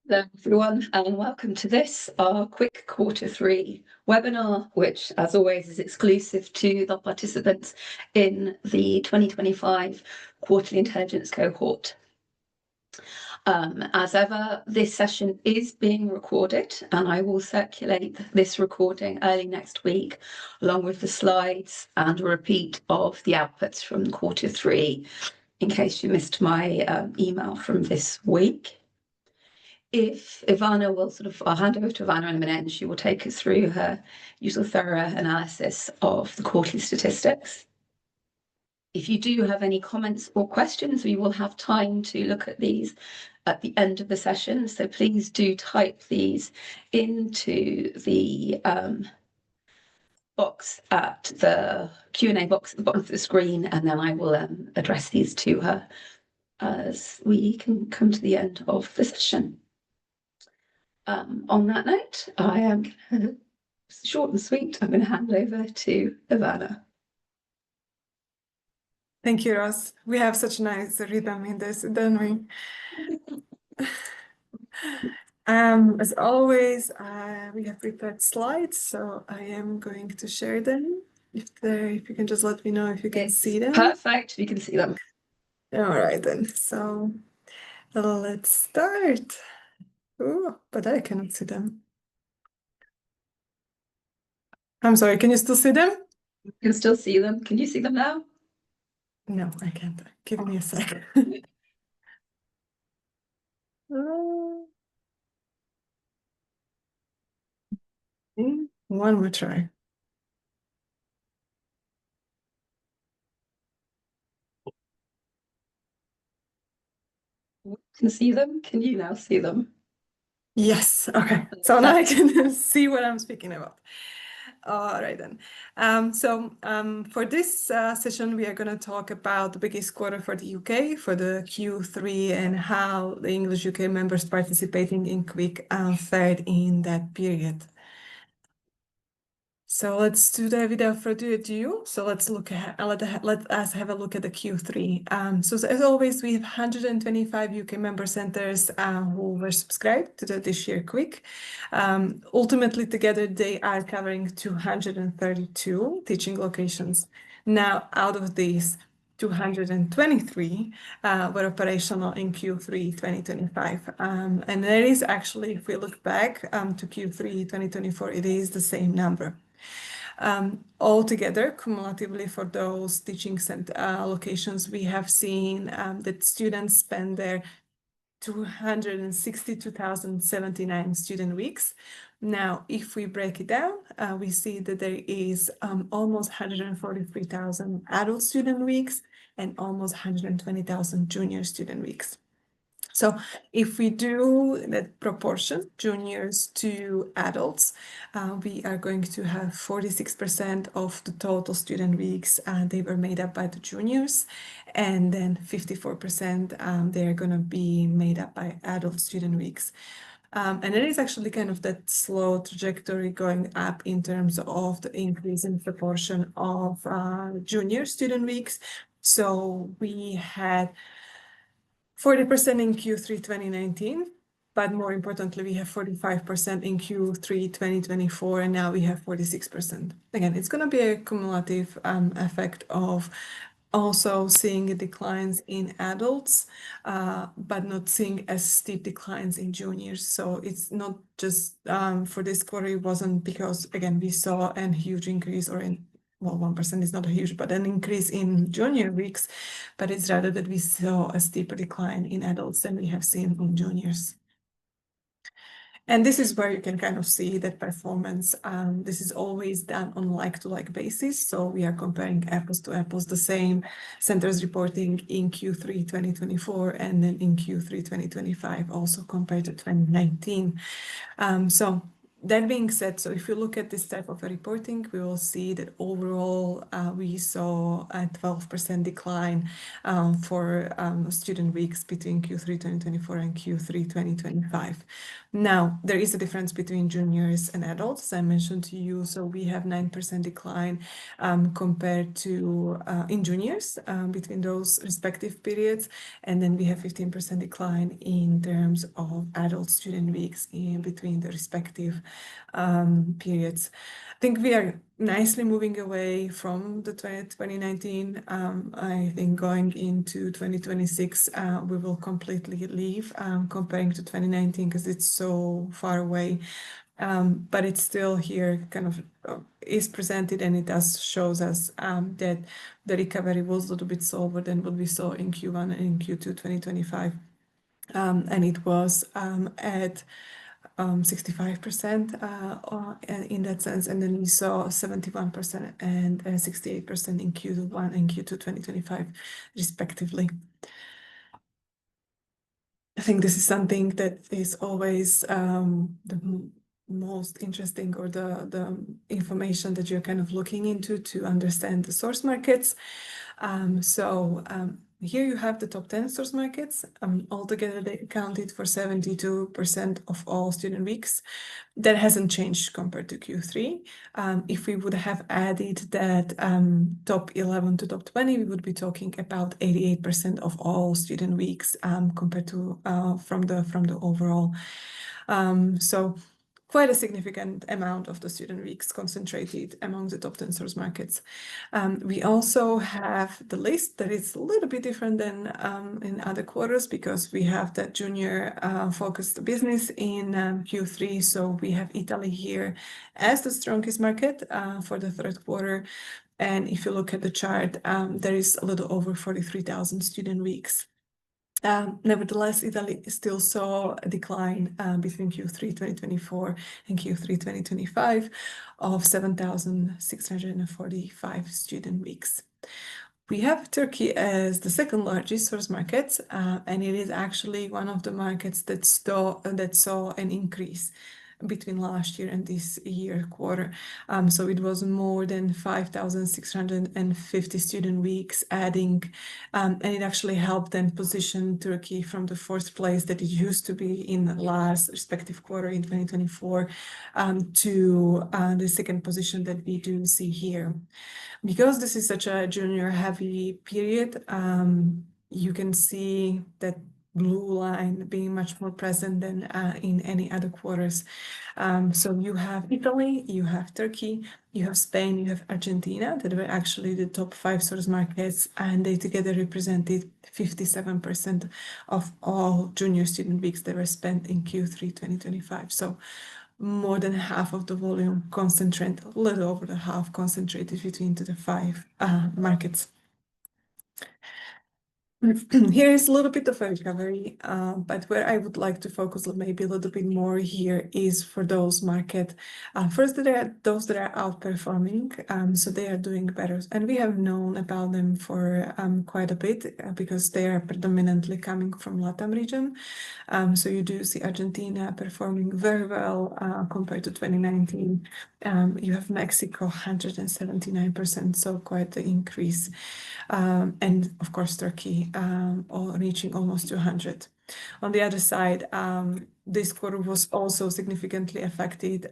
Hello everyone and welcome to this, our QUIC Q3 webinar, which as always is exclusive to the participants in the 2025 Quarterly Intelligence Cohort. As ever, this session is being recorded and I will circulate this recording early next week along with the slides and a repeat of the outputs from Q3 in case you missed my email from this week. If Ivana will I'll hand over to Ivana in a minute and she will take us through her usual thorough analysis of the quarterly statistics. If you do have any comments or questions, we will have time to look at these at the end of the session. So please do type these into the box at the Q&A box at the bottom of the screen, and then I will address these to her as we can come to the end of the session. On that note, I am short and sweet. I'm going to hand over to Ivana. Thank you, Ross. We have such a nice rhythm in this, don't we? As always, we have prepared slides, so I am going to share them. If you can just let me know if you can see them. Perfect, we can see them. All right then. So let's start. Oh, but I cannot see them. I'm sorry, can you still see them? You can still see them. Can you see them now? No, I can't. Give me a second. One more try. We can see them. Can you now see them? Yes. Okay. So now I can see what I'm speaking about. All right then. For this session, we are going to talk about the biggest quarter for the UK, for the Q3, and how the English UK members participating in QUIC fared in that period. So let's do that without further ado. So let's look at let us have a look at the Q3. So as always, we have 125 UK member centers who were subscribed to the this year QUIC. Ultimately, together they are covering 232 teaching locations. Now, out of these, 223 were operational in Q3 2025. And there is actually, if we look back to Q3 2024, it is the same number. Altogether, cumulatively for those teaching locations, we have seen that students spend their 262,079 student weeks. Now, if we break it down, we see that there is almost 143,000 adult student weeks and almost 120,000 junior student weeks. So if we do that proportion, juniors to adults, we are going to have 46% of the total student weeks, they were made up by the juniors, and then 54% they are going to be made up by adult student weeks. And it is actually kind of that slow trajectory going up in terms of the increase in proportion of junior student weeks. So we had 40% in Q3 2019, but more importantly, we have 45% in Q3 2024, and now we have 46%. Again, it's going to be a cumulative effect of also seeing declines in adults, but not seeing as steep declines in juniors. So it's not just for this quarter, it wasn't because, again, we saw a huge increase or well, 1% is not a huge, but an increase in junior weeks, but it's rather that we saw a steeper decline in adults than we have seen in juniors. And this is where you can kind of see that performance. This is always done on like-to-like basis. So we are comparing apples to apples, the same centers reporting in Q3 2024 and then in Q3 2025, also compared to 2019. So That being said, so if you look at this type of a reporting, we will see that overall we saw a 12% decline for student weeks between Q3 2024 and Q3 2025. Now, there is a difference between juniors and adults, as I mentioned to you. So we have 9% decline compared to in juniors between those respective periods. And then we have 15% decline in terms of adult student weeks in between the respective periods. I think we are nicely moving away from the 2019. I think going into 2026, we will completely leave comparing to 2019 because it's so far away. But it's still here kind of is presented, and it does shows us that the recovery was a little bit slower than what we saw in Q1 and in Q2 2025. And it was at 65% in that sense, and then we saw 71% and 68% in Q1 and Q2 2025 respectively. I think this is something that is always the most interesting, or the information that you're kind of looking into to understand the source markets. Here you have the top 10 source markets. Altogether, they accounted for 72% of all student weeks. That hasn't changed compared to Q3. If we would have added that top 11 to top 20, we would be talking about 88% of all student weeks compared to from the overall. So quite a significant amount of the student weeks concentrated among the top 10 source markets. We also have the list that is a little bit different than in other quarters, because we have that junior focused business in Q3. So we have Italy here as the strongest market for the third quarter. And if you look at the chart, there is a little over 43,000 student weeks. Nevertheless, Italy still saw a decline between Q3 2024 and Q3 2025 of 7,645 student weeks. We have Turkey as the second largest source market, and it is actually one of the markets that saw an increase between last year and this year quarter. So it was more than 5,650 student weeks adding, and it actually helped then position Turkey from the fourth place that it used to be in the last respective quarter in 2024 to the second position that we do see here. Because this is such a junior heavy period, you can see that blue line being much more present than in any other quarters. So you have Italy, you have Turkey, you have Spain, you have Argentina, that were actually the top 5 source markets, and they together represented 57% of all junior student weeks that were spent in Q3 2025. So more than half of the volume concentrated, a little over the half concentrated between the 5 markets. Here is a little bit of a recovery, but where I would like to focus maybe a little bit more here is for those markets. First, there are those that are outperforming, so they are doing better. And we have known about them for quite a bit because they are predominantly coming from LATAM region. So you do see Argentina performing very well compared to 2019. You have Mexico 179%, so quite the increase. And of course, Turkey reaching almost 200. On the other side, this quarter was also significantly affected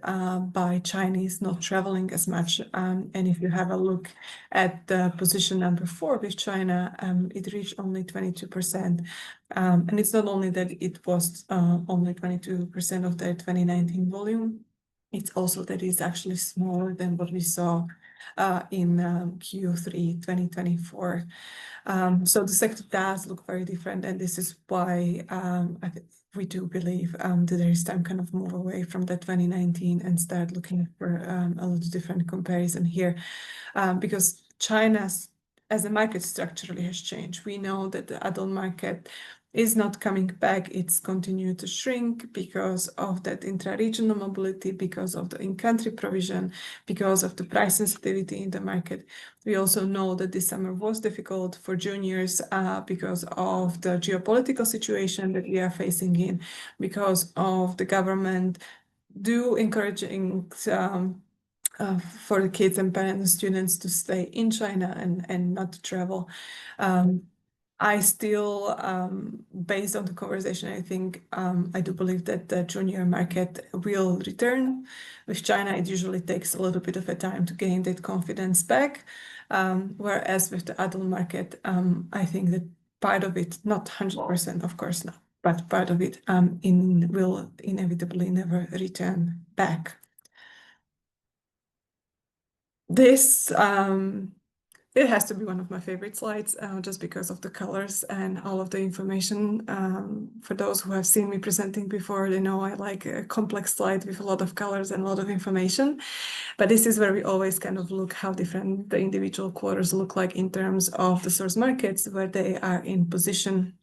by Chinese not traveling as much. And if you have a look at the position number 4 with China, it reached only 22%. And it's not only that it was only 22% of their 2019 volume, it's also that it's actually smaller than what we saw in Q3 2024. So the sector does look very different, and this is why we do believe that there is time kind of move away from that 2019 and start looking for a little different comparison here, because China's as a market structurally has changed. We know that the adult market is not coming back. It's continued to shrink because of that intra-regional mobility, because of the in-country provision, because of the price sensitivity in the market. We also know that this summer was difficult for juniors because of the geopolitical situation that we are facing in, because of the government do encouraging for the kids and parents and students to stay in China and not to travel. I still, based on the conversation, I think I do believe that the junior market will return. With China, it usually takes a little bit of a time to gain that confidence back. Whereas with the adult market, I think that part of it, not 100%, of course not, but part of it will inevitably never return back. This it has to be one of my favorite slides, just because of the colors and all of the information. For those who have seen me presenting before, they know I like a complex slide with a lot of colors and a lot of information. But this is where we always kind of look how different the individual quarters look like in terms of the source markets, where they are in position.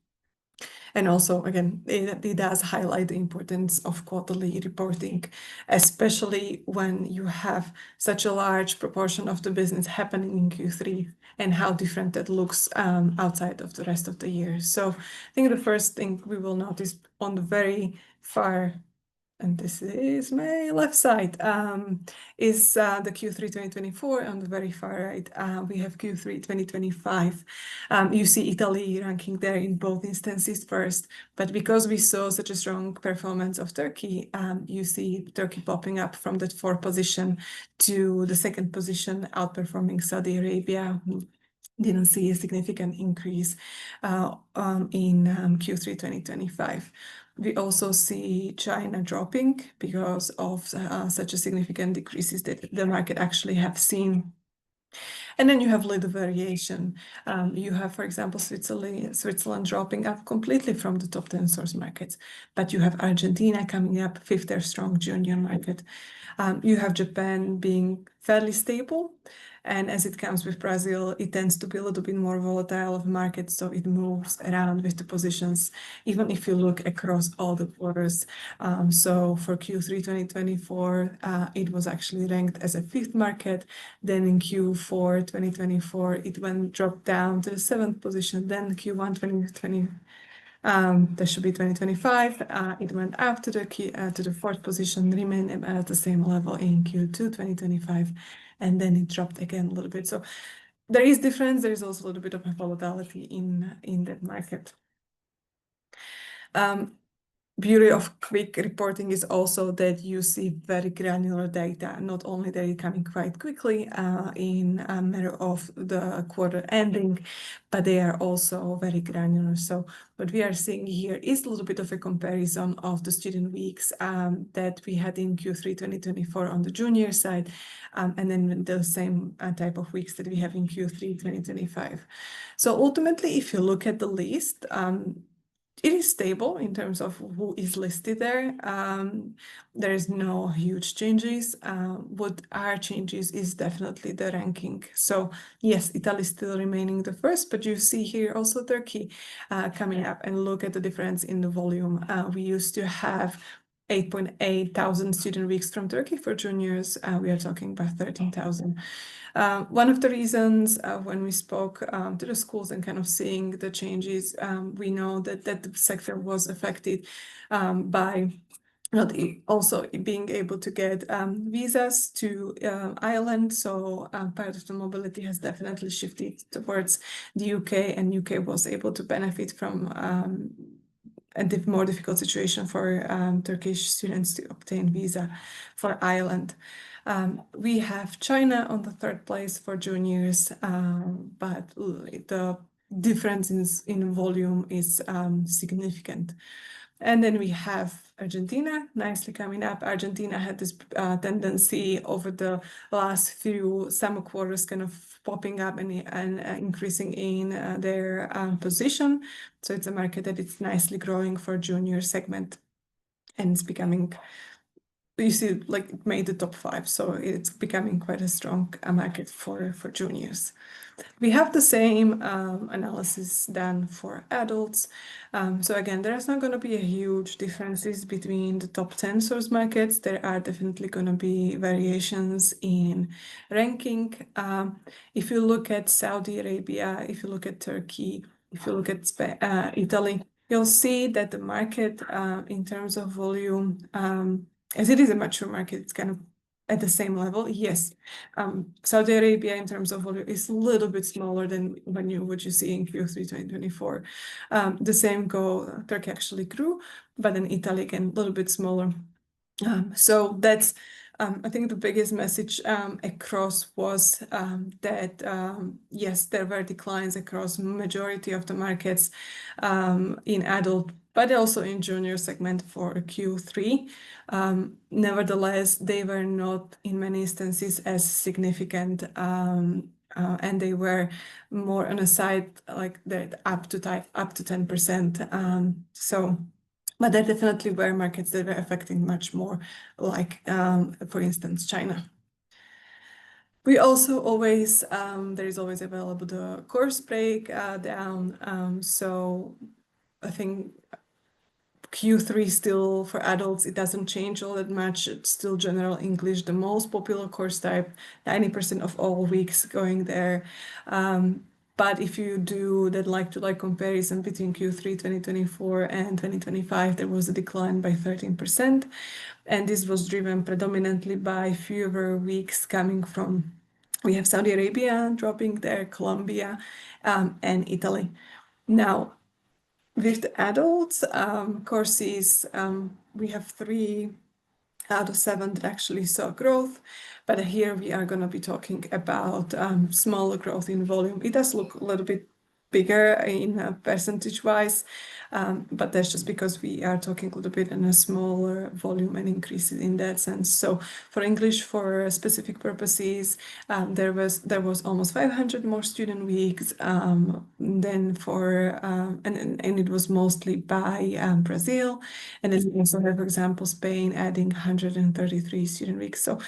And also, again, it does highlight the importance of quarterly reporting, especially when you have such a large proportion of the business happening in Q3 and how different that looks outside of the rest of the year. So I think the first thing we will notice on the very far, and this is my left side, is the Q3 2024. On the very far right, we have Q3 2025. You see Italy ranking there in both instances first, but because we saw such a strong performance of Turkey, you see Turkey popping up from that fourth position to the second position, outperforming Saudi Arabia, who didn't see a significant increase in Q3 2025. We also see China dropping because of such a significant decreases that the market actually have seen. And then you have little variation. You have, for example, Switzerland dropping up completely from the top 10 source markets, but you have Argentina coming up, fifth, their strong junior market. You have Japan being fairly stable. And as it comes with Brazil, it tends to be a little bit more volatile of market, so it moves around with the positions, even if you look across all the quarters. So for Q3 2024, it was actually ranked as a fifth market. Then in Q4 2024, it dropped down to the seventh position. Then Q1 2020. That should be 2025. It went up to the fourth position, remained at the same level in Q2 2025, and then it dropped again a little bit. So there is difference. There is also a little bit of volatility in that market. Beauty of QUIC reporting is also that you see very granular data, not only that it's coming quite quickly in a matter of the quarter ending, but they are also very granular. So what we are seeing here is a little bit of a comparison of the student weeks that we had in Q3 2024 on the junior side, and then the same type of weeks that we have in Q3 2025. So ultimately, if you look at the list, it is stable in terms of who is listed there. There is no huge changes. What are changes is definitely the ranking. So yes, Italy is still remaining the first, but you see here also Turkey coming up, and look at the difference in the volume. We used to have 8.8 thousand student weeks from Turkey for juniors. We are talking about 13,000. One of the reasons when we spoke to the schools and kind of seeing the changes, we know that the sector was affected by not also being able to get visas to Ireland. So part of the mobility has definitely shifted towards the UK, and UK was able to benefit from a more difficult situation for Turkish students to obtain visa for Ireland. We have China on the third place for juniors, but the difference in volume is significant. And then we have Argentina nicely coming up. Argentina had this tendency over the last few summer quarters kind of popping up and increasing in their position. So it's a market that is nicely growing for junior segment, and it's becoming, you see, like it made the top 5. So it's becoming quite a strong market for juniors. We have the same analysis done for adults. So again, there's not going to be a huge differences between the top 10 source markets. There are definitely going to be variations in ranking. If you look at Saudi Arabia, if you look at Turkey, if you look at Italy, you'll see that the market in terms of volume as it is a mature market, it's kind of at the same level. Yes, Saudi Arabia in terms of volume is a little bit smaller than what you see in Q3 2024. The same Turkey actually grew, but then Italy again a little bit smaller. So that's I think the biggest message across was that yes, there were declines across majority of the markets in adult, but also in junior segment for Q3. Nevertheless, they were not in many instances as significant, and they were more on a side like that up to 10%. But there definitely were markets that were affecting much more, like for instance China. We also always there is always available the course breakdown. So I think Q3 still for adults, it doesn't change all that much. It's still general English, the most popular course type, 90% of all weeks going there. But if you do that like-to-like comparison between Q3 2024 and 2025, there was a decline by 13%. And this was driven predominantly by fewer weeks coming from, we have Saudi Arabia dropping there, Colombia, and Italy. Now, with the adults courses, we have 3 out of 7 that actually saw growth, but here we are going to be talking about smaller growth in volume. It does look a little bit bigger in percentage-wise, but that's just because we are talking a little bit in a smaller volume and increases in that sense. So for English, for specific purposes, there was almost 500 more student weeks than for and it was mostly by Brazil, and then we also have, for example, Spain adding 133 student weeks. So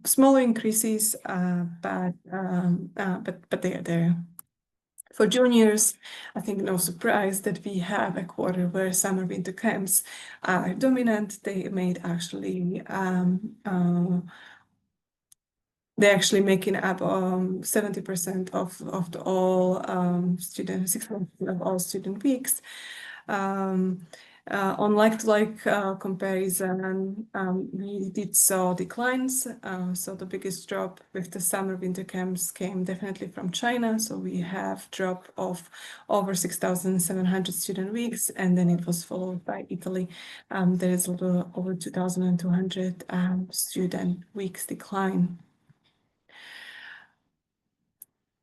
smaller increases, but they are there. For juniors, I think no surprise that we have a quarter where summer winter camps are dominant. They made actually they're actually making up 70% of all student 60% of all student weeks. On like-to-like comparison, we did saw declines. So the biggest drop with the summer winter camps came definitely from China. So we have drop of over 6,700 student weeks, and then it was followed by Italy. There is a little over 2,200 student weeks decline.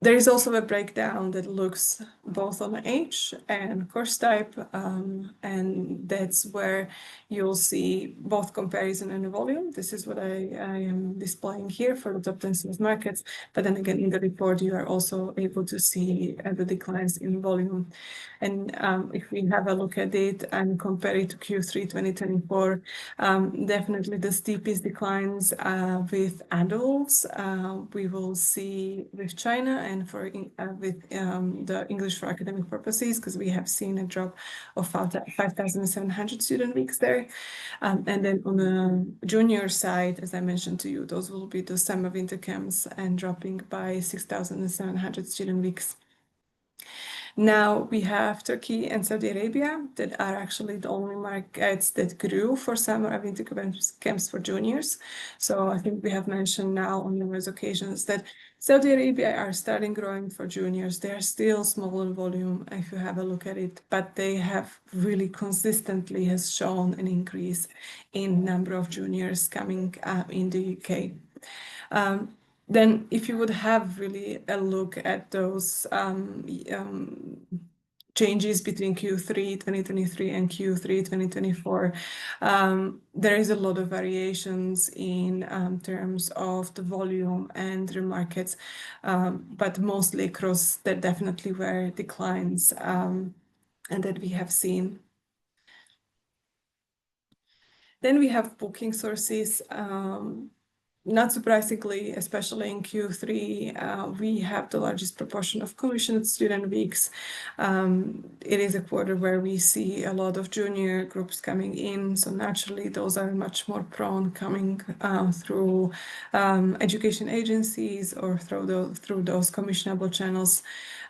There is also a breakdown that looks both on age and course type, and that's where you'll see both comparison and volume. This is what I am displaying here for the top 10 sales markets, but then again in the report you are also able to see the declines in volume. And if we have a look at it and compare it to Q3 2024, definitely the steepest declines with adults we will see with China and with the English for academic purposes, because we have seen a drop of 5,700 student weeks there. And then on the junior side, as I mentioned to you, those will be the summer winter camps and dropping by 6,700 student weeks. Now we have Turkey and Saudi Arabia that are actually the only markets that grew for summer and winter camps for juniors. So I think we have mentioned now on numerous occasions that Saudi Arabia are starting growing for juniors. They are still small in volume if you have a look at it, but they have really consistently has shown an increase in number of juniors coming in the UK. Then if you would have really a look at those changes between Q3 2023 and Q3 2024, there is a lot of variations in terms of the volume and the markets, but mostly across there definitely were declines and that we have seen. Then we have booking sources. Not surprisingly, especially in Q3, we have the largest proportion of commissioned student weeks. It is a quarter where we see a lot of junior groups coming in, so naturally those are much more prone coming through education agencies or through those commissionable channels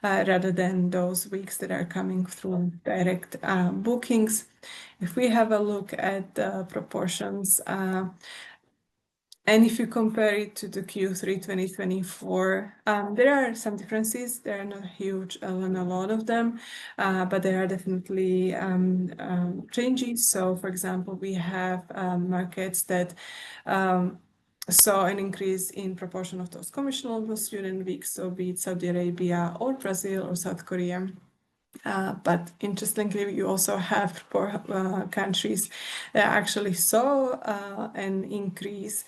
rather than those weeks that are coming through direct bookings. If we have a look at the proportions, and if you compare it to the Q3 2024, there are some differences. There are not huge on a lot of them, but there are definitely changes. So, for example, we have markets that saw an increase in proportion of those commissionable student weeks, so be it Saudi Arabia or Brazil or South Korea. But interestingly, you also have countries that actually saw an increase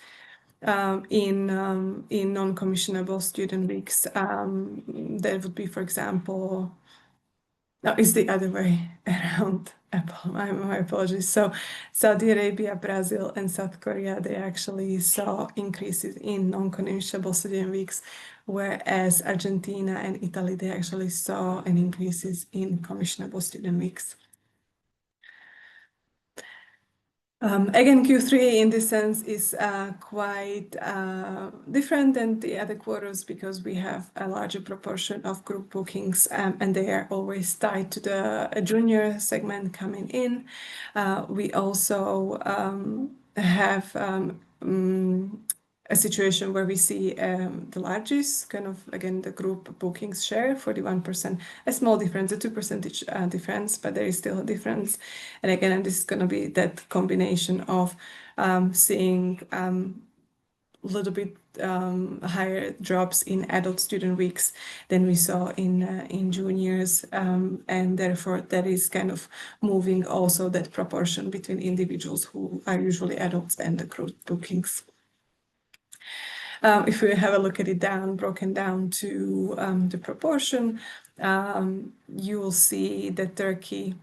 in non-commissionable student weeks. That would be, for example, no, it's the other way around. My apologies. So Saudi Arabia, Brazil, and South Korea, they actually saw increases in non-commissionable student weeks, whereas Argentina and Italy, they actually saw an increases in commissionable student weeks. Again, Q3 in this sense is quite different than the other quarters because we have a larger proportion of group bookings and they are always tied to the junior segment coming in. We also have a situation where we see the largest kind of, again, the group bookings share, 41%, a small difference, a 2% difference, but there is still a difference. And again, this is going to be that combination of seeing a little bit higher drops in adult student weeks than we saw in juniors, and therefore that is kind of moving also that proportion between individuals who are usually adults and the group bookings. If we have a look at it broken down to the proportion, you will see that Turkey,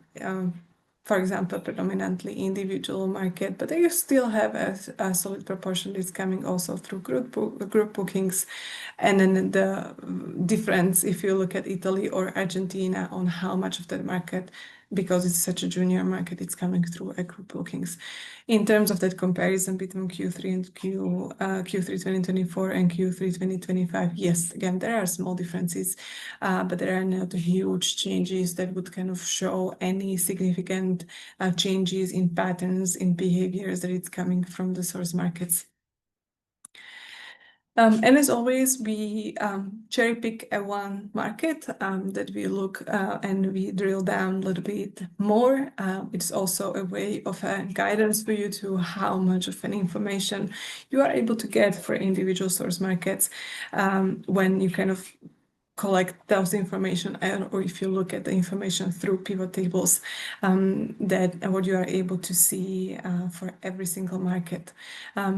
for example, predominantly individual market, but they still have a solid proportion that's coming also through group bookings. And then the difference, if you look at Italy or Argentina, on how much of that market, because it's such a junior market, it's coming through group bookings. In terms of that comparison between Q3 and Q3 2024 and Q3 2025, yes, again, there are small differences, but there are not huge changes that would kind of show any significant changes in patterns, in behaviors that it's coming from the source markets. And as always, we cherry pick one market that we look and we drill down a little bit more. It's also a way of guidance for you to how much of an information you are able to get for individual source markets when you kind of collect those information, or if you look at the information through pivot tables, that what you are able to see for every single market.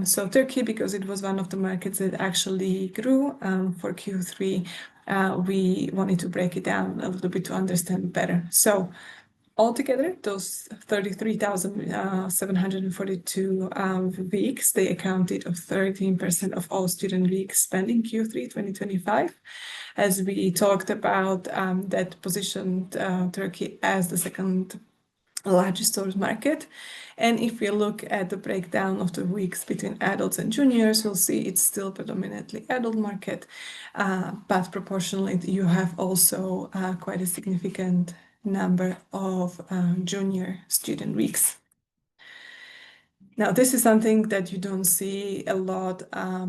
So Turkey, because it was one of the markets that actually grew for Q3, we wanted to break it down a little bit to understand better. So altogether, those 33,742 weeks, they accounted of 13% of all student weeks spent in Q3 2025. As we talked about, that positioned Turkey as the second largest source market. And if we look at the breakdown of the weeks between adults and juniors, we'll see it's still predominantly adult market, but proportionally you have also quite a significant number of junior student weeks. Now, this is something that you don't see a lot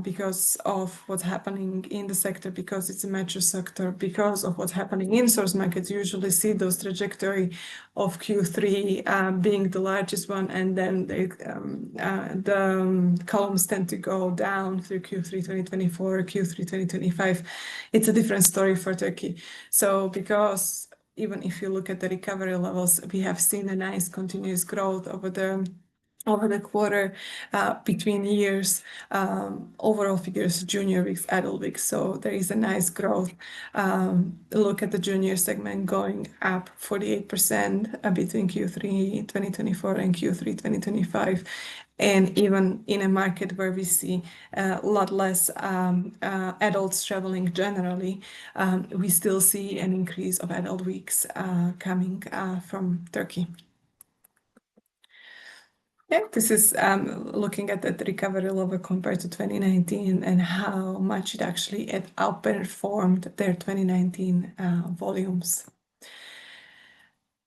because of what's happening in the sector, because it's a mature sector, because of what's happening in source markets. You usually see those trajectory of Q3 being the largest one, and then the columns tend to go down through Q3 2024, Q3 2025. It's a different story for Turkey. So because even if you look at the recovery levels, we have seen a nice continuous growth over the quarter between years, overall figures, junior weeks, adult weeks. So there is a nice growth. Look at the junior segment going up 48% between Q3 2024 and Q3 2025. And even in a market where we see a lot less adults traveling generally, we still see an increase of adult weeks coming from Turkey. Yeah, this is looking at the recovery level compared to 2019 and how much it actually outperformed their 2019 volumes.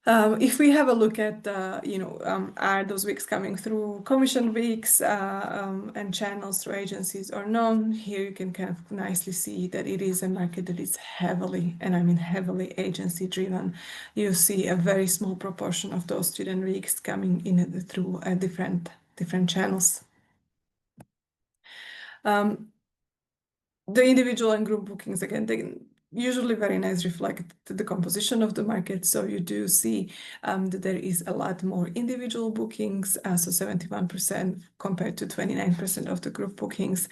If we have a look at, are those weeks coming through commission weeks and channels through agencies or none? Here you can kind of nicely see that it is a market that is heavily, and I mean heavily agency driven. You see a very small proportion of those student weeks coming in through different channels. The individual and group bookings, again, they usually very nice reflect the composition of the market. So you do see that there is a lot more individual bookings, so 71% compared to 29% of the group bookings.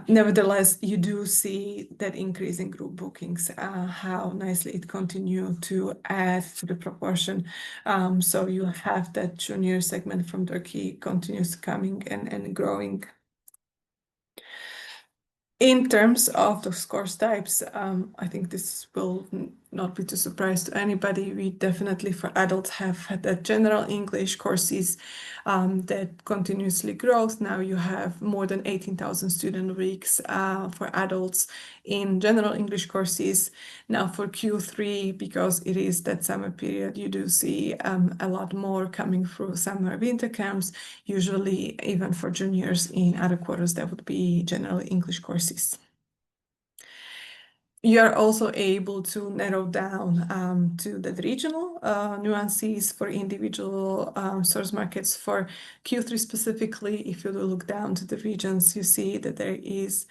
Nevertheless, you do see that increase in group bookings, how nicely it continued to add to the proportion. So you have that junior segment from Turkey continues coming and growing. In terms of the course types, I think this will not be too surprise to anybody. We definitely, for adults, have had that general English courses that continuously grows. Now you have more than 18,000 student weeks for adults in general English courses. Now for Q3, because it is that summer period, you do see a lot more coming through summer winter camps. Usually, even for juniors in other quarters, that would be general English courses. You are also able to narrow down to the regional nuances for individual source markets. For Q3 specifically, if you look down to the regions, you see that there is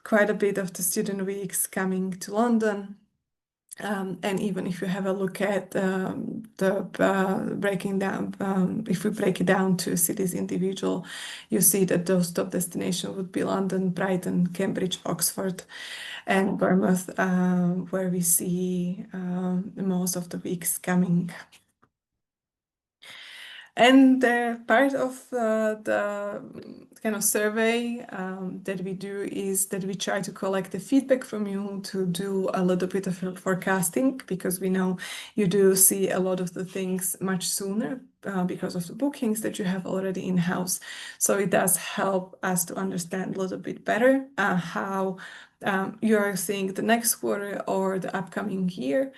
quite a bit of the student weeks coming to London. And even if you have a look at the breaking down, if we break it down to cities individual, you see that those top destinations would be London, Brighton, Cambridge, Oxford, and Bournemouth, where we see most of the weeks coming. And part of the kind of survey that we do is that we try to collect the feedback from you to do a little bit of forecasting, because we know you do see a lot of the things much sooner because of the bookings that you have already in-house. So it does help us to understand a little bit better how you are seeing the next quarter or the upcoming year.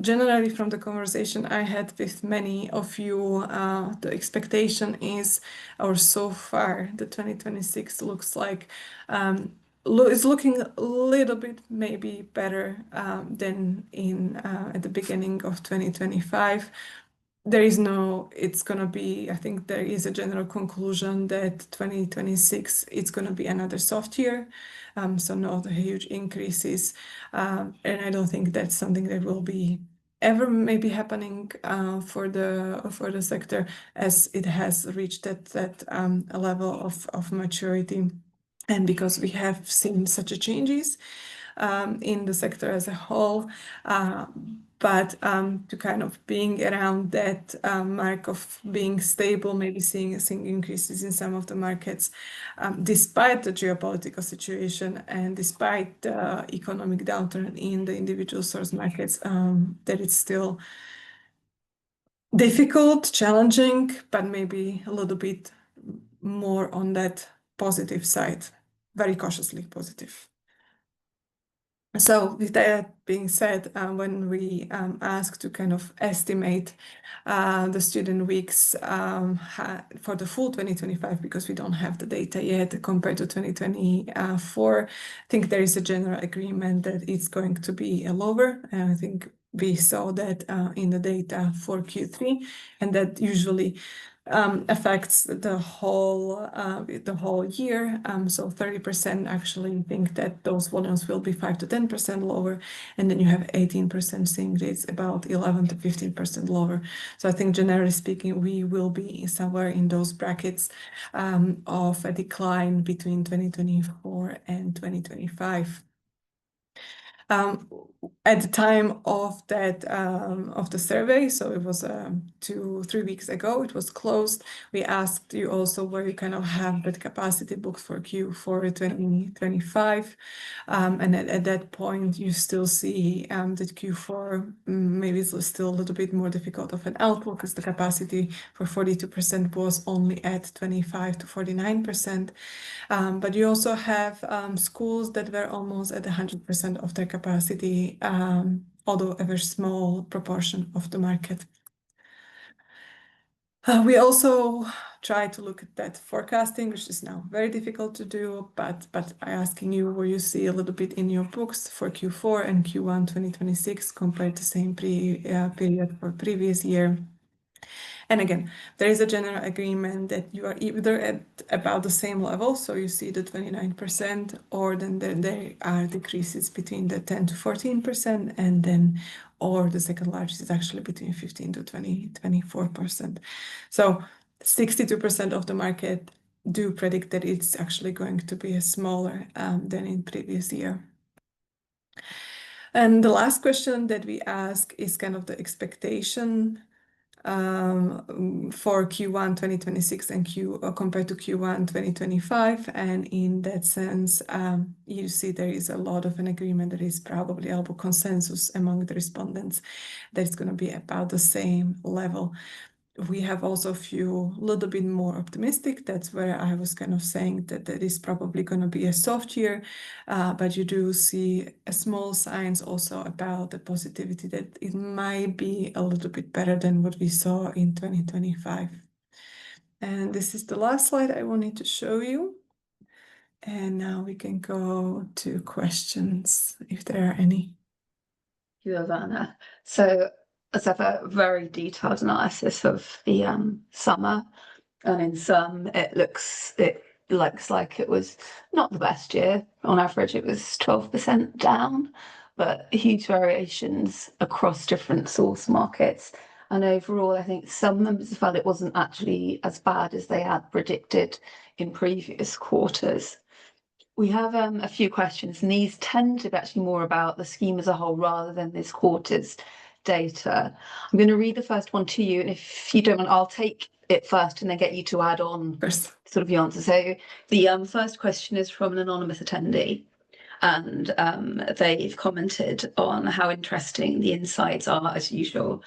Generally, from the conversation I had with many of you, the expectation is, or so far, the 2026 looks like it's looking a little bit maybe better than in at the beginning of 2025. There is no, it's going to be, I think there is a general conclusion that 2026, it's going to be another soft year. So no the huge increases. And I don't think that's something that will be ever maybe happening for the sector, as it has reached that level of maturity. And because we have seen such a changes in the sector as a whole, but to kind of being around that mark of being stable, maybe seeing increases in some of the markets, despite the geopolitical situation and despite the economic downturn in the individual source markets, that it's still difficult, challenging, but maybe a little bit more on that positive side, very cautiously positive. So with that being said, when we ask to kind of estimate the student weeks for the full 2025, because we don't have the data yet compared to 2024, I think there is a general agreement that it's going to be lower. And I think we saw that in the data for Q3, and that usually affects the whole year. So 30% actually think that those volumes will be 5 to 10% lower, and then you have 18% saying it's about 11 to 15% lower. So I think generally speaking, we will be somewhere in those brackets of a decline between 2024 and 2025. At the time of that of the survey, so it was 2-3 weeks ago, it was closed. We asked you also where you kind of have that capacity booked for Q4 2025, and at that point you still see that Q4 maybe it's still a little bit more difficult of an outlook, because the capacity for 42% was only at 25 to 49%. But you also have schools that were almost at 100% of their capacity, although a very small proportion of the market. We also try to look at that forecasting, which is now very difficult to do, but I'm asking you where you see a little bit in your books for Q4 and Q1 2026 compared to same period for previous year. And again, there is a general agreement that you are either at about the same level, so you see the 29%, or then there are decreases between the 10 to 14%, and then, or the second largest is actually between 15 to 24%. So 62% of the market do predict that it's actually going to be smaller than in previous year. And the last question that we ask is kind of the expectation for Q1 2026 and compared to Q1 2025. And in that sense, you see there is a lot of an agreement, that is probably a consensus among the respondents that it's going to be about the same level. We have also a few little bit more optimistic. That's where I was kind of saying that that is probably going to be a soft year, but you do see a small signs also about the positivity that it might be a little bit better than what we saw in 2025. And this is the last slide I wanted to show you. And now we can go to questions if there are any. Thank you, Ivana. So let's have a very detailed analysis of the summer, and in some it looks like it was not the best year. On average it was 12% down, but huge variations across different source markets. And overall, I think some members felt it wasn't actually as bad as they had predicted in previous quarters. We have a few questions, and these tend to be actually more about the scheme as a whole rather than this quarter's data. I'm going to read the first one to you, and if you don't want, I'll take it first and then get you to add on sort of the answer. So the first question is from an anonymous attendee, and they've commented on how interesting the insights are as usual,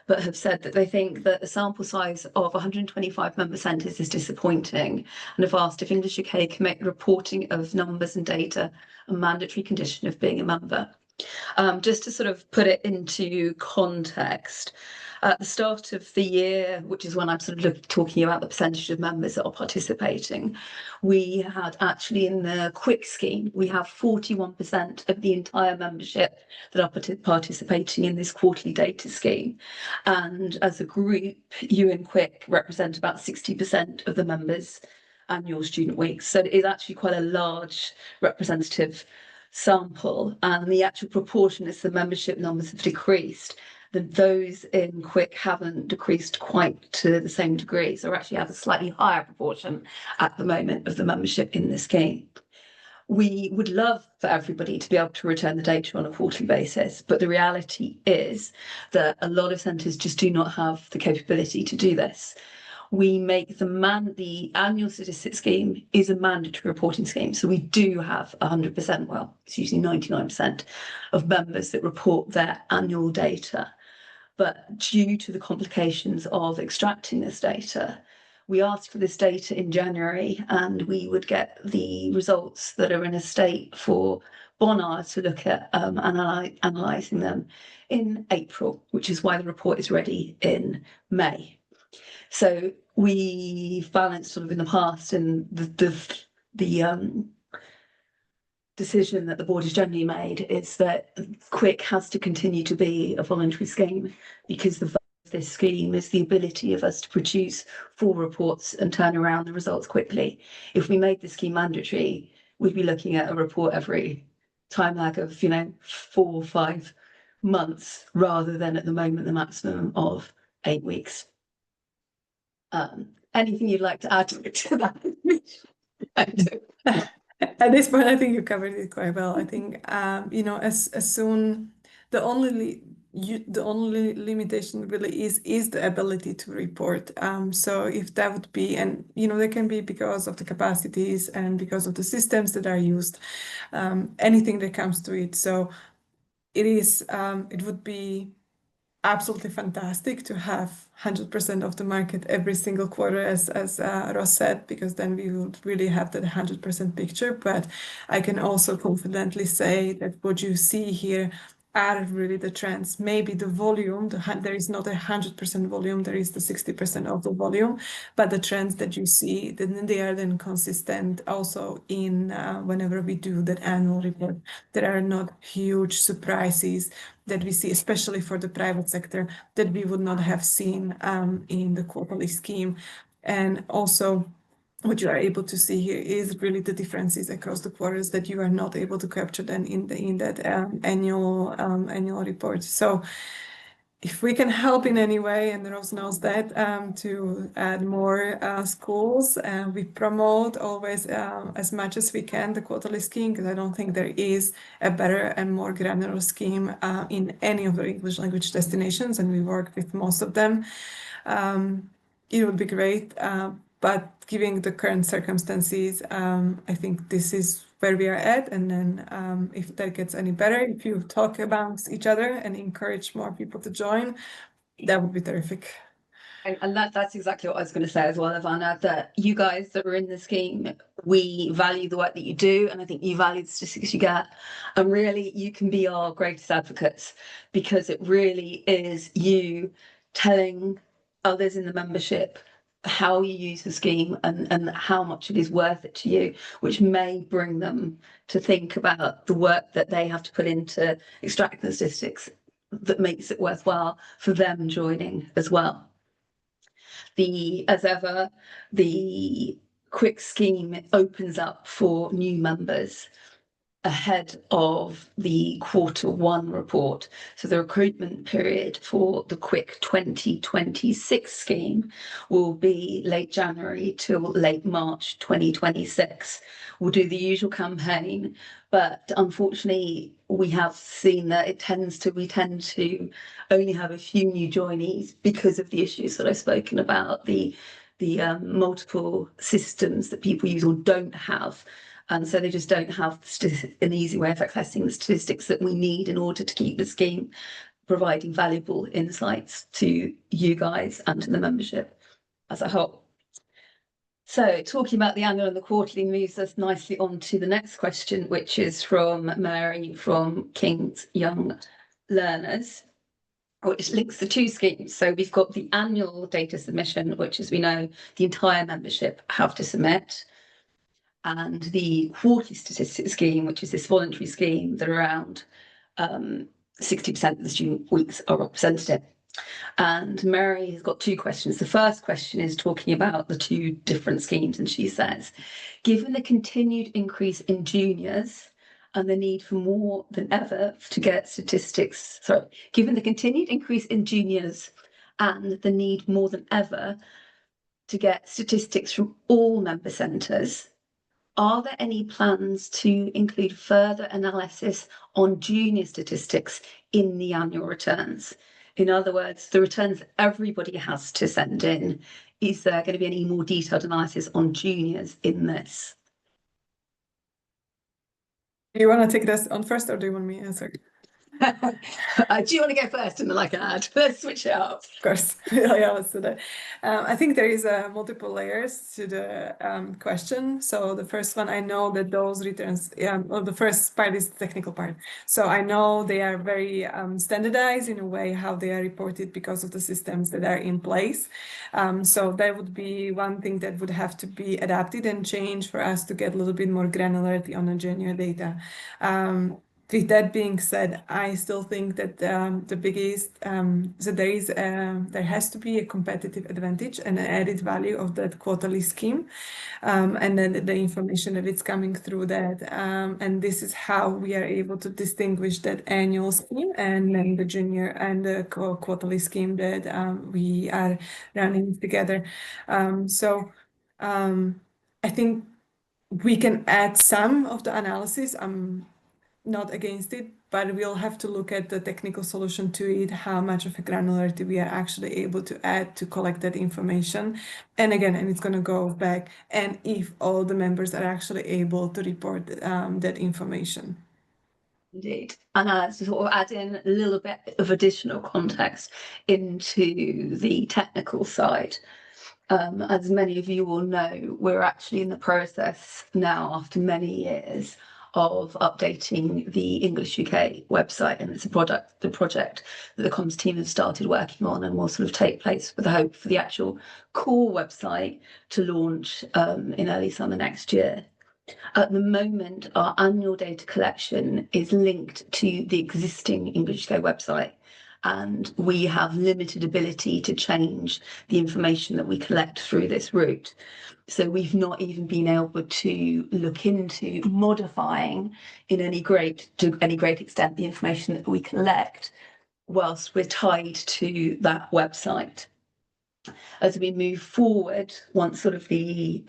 but have said that they think that the sample size of 125 member centres is disappointing, and have asked if English UK can make reporting of numbers and data a mandatory condition of being a member. Just to sort of put it into context, at the start of the year, which is when I'm sort of talking about the percentage of members that are participating, we had actually in the QUIC scheme, we have 41% of the entire membership that are participating in this quarterly data scheme. And as a group, you and QUIC represent about 60% of the members' annual student weeks. So it is actually quite a large representative sample, and the actual proportion as the membership numbers have decreased, then those in QUIC haven't decreased quite to the same degree. So we actually have a slightly higher proportion at the moment of the membership in this scheme. We would love for everybody to be able to return the data on a quarterly basis, but the reality is that a lot of centres just do not have the capability to do this. We make the annual statistics scheme is a mandatory reporting scheme. So we do have 100%, well, it's usually 99% of members that report their annual data. But due to the complications of extracting this data, we asked for this data in January, and we would get the results that are in a state for BONARD to look at analysing them in April, which is why the report is ready in May. So we've balanced sort of in the past, and the decision that the board has generally made is that QUIC has to continue to be a voluntary scheme, because the value of this scheme is the ability of us to produce full reports and turn around the results quickly. If we made the scheme mandatory, we'd be looking at a report every time lag of 4 or 5 months, rather than at the moment the maximum of 8 weeks. Anything you'd like to add to that? At this point, I think you covered it quite well. I think, you know, as soon the only limitation really is the ability to report. So if that would be, and you know, there can be because of the capacities and because of the systems that are used, anything that comes to it. So it would be absolutely fantastic to have 100% of the market every single quarter, as Ross said, because then we would really have that 100% picture. But I can also confidently say that what you see here are really the trends. Maybe the volume, there is not 100% volume, there is the 60% of the volume, but the trends that you see, then they are then consistent also in whenever we do that annual report. There are not huge surprises that we see, especially for the private sector, that we would not have seen in the quarterly scheme. And also, what you are able to see here is really the differences across the quarters that you are not able to capture then in that annual report. So if we can help in any way, and Rose knows that, to add more schools, we promote always as much as we can the quarterly scheme, because I don't think there is a better and more granular scheme in any of the English language destinations, and we work with most of them. It would be great, but given the current circumstances, I think this is where we are at. And then if that gets any better, if you talk amongst each other and encourage more people to join, that would be terrific. And that's exactly what I was going to say as well, Ivana, that you guys that are in the scheme, we value the work that you do, and I think you value the statistics you get. And really, you can be our greatest advocates, because it really is you telling others in the membership how you use the scheme and how much it is worth it to you, which may bring them to think about the work that they have to put into extracting the statistics that makes it worthwhile for them joining as well. As ever, the QUIC scheme opens up for new members ahead of the Q1 report. So the recruitment period for the QUIC 2026 scheme will be late January till late March 2026. We'll do the usual campaign, but unfortunately we have seen that we tend to only have a few new joinees because of the issues that I've spoken about, the multiple systems that people use or don't have. And so they just don't have an easy way of accessing the statistics that we need in order to keep the scheme providing valuable insights to you guys and to the membership as a whole. So talking about the annual and the quarterly moves us nicely on to the next question, which is from Mary from King's Young Learners, which links the two schemes. So we've got the annual data submission, which, as we know, the entire membership have to submit, and the quarterly statistics scheme, which is this voluntary scheme that around 60% of the student weeks are represented. And Mary has got two questions. The first question is talking about the two different schemes, and she says, given the continued increase in juniors and the need for more than ever to get statistics, given the continued increase in juniors and the need more than ever to get statistics from all member centres, are there any plans to include further analysis on junior statistics in the annual returns? In other words, the returns everybody has to send in, is there going to be any more detailed analysis on juniors in this? Do you want to take this on first, or do you want me to answer? Do you want to go first and then I can add? Let's switch it up. Of course. Yeah, let's do that. I think there is multiple layers to the question. So the first one, I know that those returns, well, the first part is the technical part. So I know they are very standardized in a way how they are reported because of the systems that are in place. So that would be one thing that would have to be adapted and changed for us to get a little bit more granularity on the junior data. With that being said, I still think that the biggest, so there has to be a competitive advantage and an added value of that quarterly scheme, and then the information that it's coming through that, and this is how we are able to distinguish that annual scheme and then the junior and the quarterly scheme that we are running together. I think we can add some of the analysis. I'm not against it, but we'll have to look at the technical solution to it, how much of a granularity we are actually able to add to collect that information. And again, and it's going to go back, and if all the members are actually able to report that information. Indeed. And to sort of add in a little bit of additional context into the technical side. As many of you will know, we're actually in the process now, after many years, of updating the English UK website, and it's a project that the comms team have started working on and will sort of take place with the hope for the actual core website to launch in early summer next year. At the moment, our annual data collection is linked to the existing English UK website, and we have limited ability to change the information that we collect through this route. So we've not even been able to look into modifying to any great extent the information that we collect whilst we're tied to that website. As we move forward, once sort of the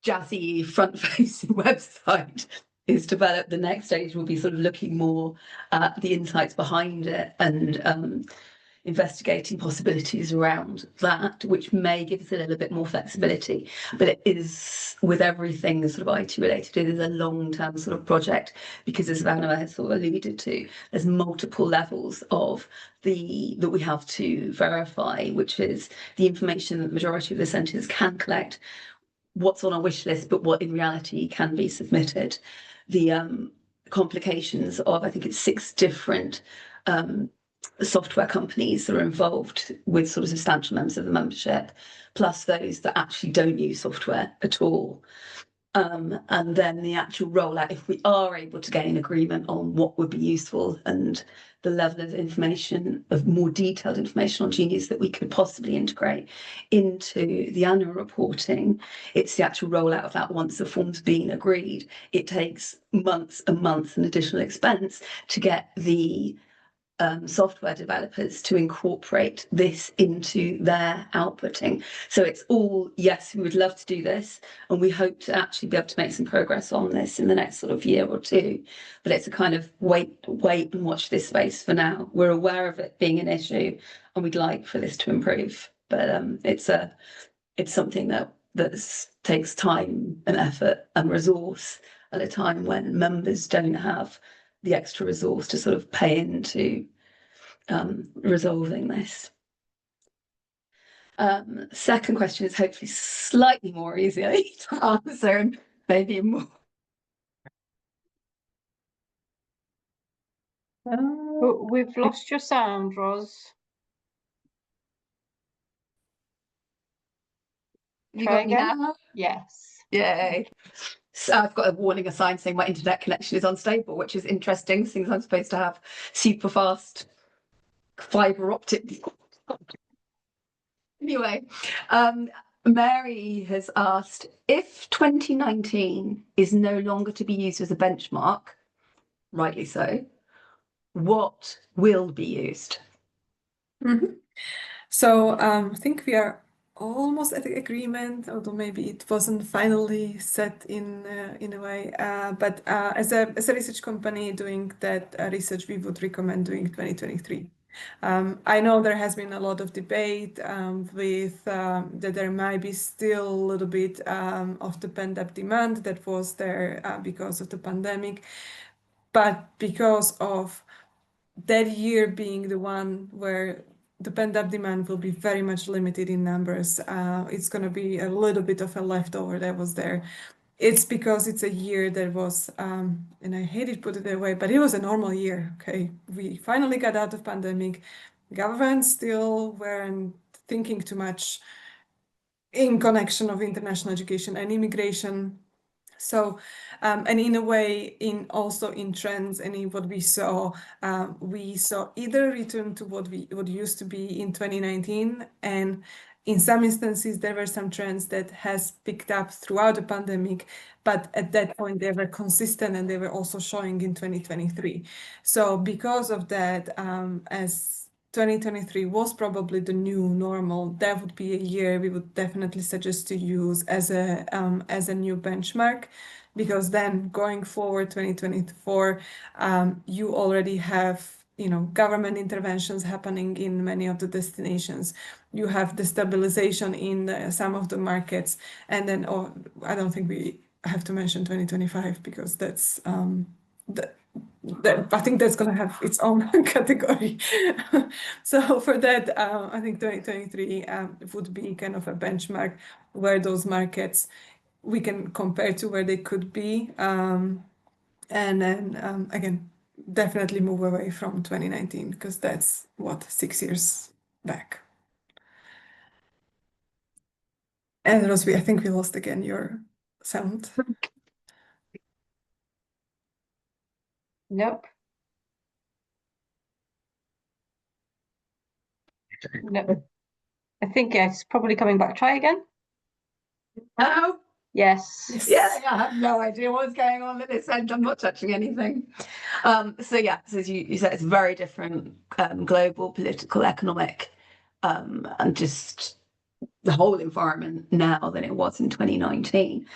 jazzy front-facing website is developed, the next stage will be sort of looking more at the insights behind it and investigating possibilities around that, which may give us a little bit more flexibility. But it is, with everything sort of IT related, it is a long-term sort of project, because as Ivana has sort of alluded to, there's multiple levels of that we have to verify, which is the information that the majority of the centres can collect, what's on our wish list, but what in reality can be submitted. The complications of, I think it's 6 different software companies that are involved with sort of substantial members of the membership, plus those that actually don't use software at all. And then the actual rollout, if we are able to gain agreement on what would be useful and the level of information, of more detailed information on juniors that we could possibly integrate into the annual reporting, it's the actual rollout of that once the form's been agreed. It takes months and months and additional expense to get the software developers to incorporate this into their outputting. So it's all, yes, we would love to do this, and we hope to actually be able to make some progress on this in the next sort of year or two. But it's a kind of wait and watch this space for now. We're aware of it being an issue, and we'd like for this to improve. But it's something that takes time and effort and resource at a time when members don't have the extra resource to sort of pay into resolving this. Second question is hopefully slightly more easily to answer, and maybe more. We've lost your sound, Ros. You got me now? Yes. Yay. So I've got a warning, a sign saying my internet connection is unstable, which is interesting since I'm supposed to have super fast fiber optic. Anyway, Mary has asked, if 2019 is no longer to be used as a benchmark, rightly so, what will be used? So I think we are almost at the agreement, although maybe it wasn't finally set in a way. But as a research company doing that research, we would recommend doing 2023. I know there has been a lot of debate with that there might be still a little bit of the pent-up demand that was there because of the pandemic, but because of that year being the one where the pent-up demand will be very much limited in numbers. It's going to be a little bit of a leftover that was there. It's because it's a year that was, and I hate to put it that way, but it was a normal year, okay? We finally got out of pandemic. Governments still weren't thinking too much in connection of international education and immigration. So, and in a way, also in trends and in what we saw either return to what used to be in 2019, and in some instances there were some trends that has picked up throughout the pandemic, but at that point they were consistent and they were also showing in 2023. So because of that, as 2023 was probably the new normal, that would be a year we would definitely suggest to use as a new benchmark, because then going forward 2024, you already have, you know, government interventions happening in many of the destinations. You have the stabilization in some of the markets, and then I don't think we have to mention 2025 because that's I think that's going to have its own category. So for that, I think 2023 would be kind of a benchmark where those markets we can compare to where they could be. And then again, definitely move away from 2019 because that's what, 6 years back. And Rosby, I think we lost again your sound. Nope. No. I think it's probably coming back. Try again. Oh, Yes. yeah, I have no idea what's going on at this end. I'm not touching anything. So yeah, so as you said, it's very different global, political, economic, and just the whole environment now than it was in 2019.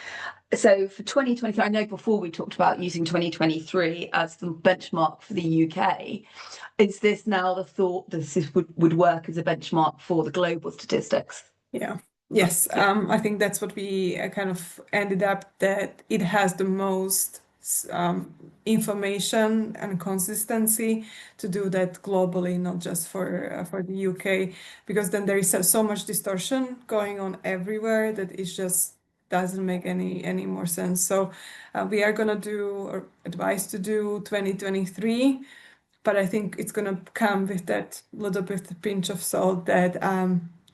So for 2023, I know before we talked about using 2023 as the benchmark for the UK. Is this now the thought that this would work as a benchmark for the global statistics? Yeah. Yes, I think that's what we kind of ended up, that it has the most information and consistency to do that globally, not just for the UK, because then there is so much distortion going on everywhere that it just doesn't make any more sense. So we are gonna do, or advise to do 2023, but I think it's gonna come with that little bit pinch of salt that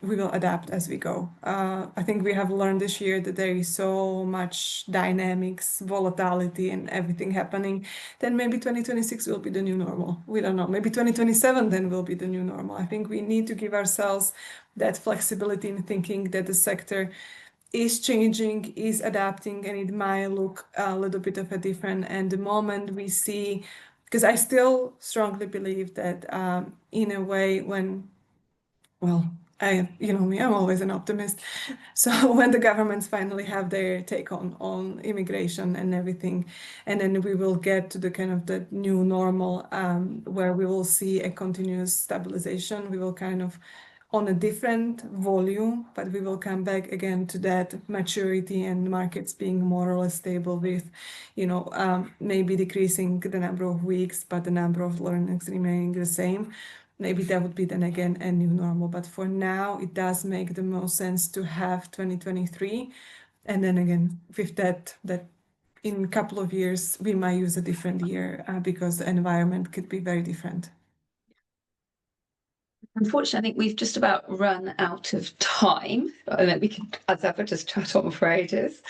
we will adapt as we go. I think we have learned this year that there is so much dynamics, volatility, and everything happening. Then maybe 2026 will be the new normal. We don't know. Maybe 2027 then will be the new normal. I think we need to give ourselves that flexibility in thinking that the sector is changing, is adapting, and it might look a little bit of a different. And the moment we see, because I still strongly believe that in a way when, well, you know me, I'm always an optimist. So when the governments finally have their take on immigration and everything, and then we will get to the kind of the new normal where we will see a continuous stabilization, we will kind of on a different volume, but we will come back again to that maturity and markets being more or less stable with, you know, maybe decreasing the number of weeks, but the number of learners remaining the same. Maybe that would be then again a new normal. But for now, it does make the most sense to have 2023. And then again, with that in a couple of years, we might use a different year because the environment could be very different. Unfortunately, I think we've just about run out of time. And then we could, as ever, just chat on for ages.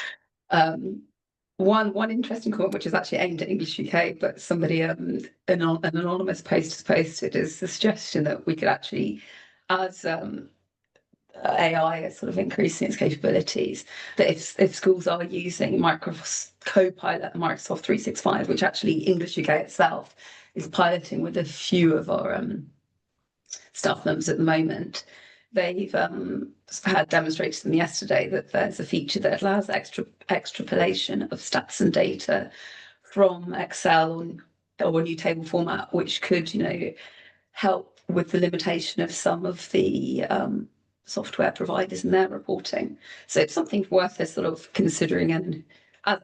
One interesting comment, which is actually aimed at English UK, but somebody, an anonymous post has posted, is the suggestion that we could actually, as AI is sort of increasing its capabilities, that if schools are using Microsoft's Copilot and Microsoft 365, which actually English UK itself is piloting with a few of our staff members at the moment, they've had demonstrated to them yesterday that there's a feature that allows extrapolation of stats and data from Excel or a new table format, which could, you know, help with the limitation of some of the software providers in their reporting. So it's something worth us sort of considering and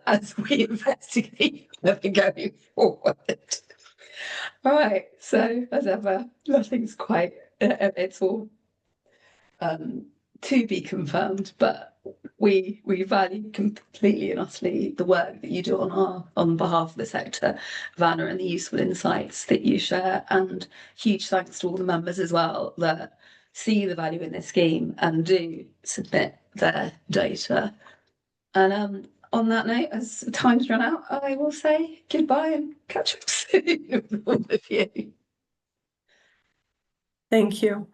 as we investigate going forward. All right, so as ever, nothing's quite, it's all to be confirmed, but we value completely and utterly the work that you do on behalf of the sector, Ivana, and the useful insights that you share, and huge thanks to all the members as well that see the value in this scheme and do submit their data. And on that note, as time's run out, I will say goodbye and catch up soon with all of you. Thank you.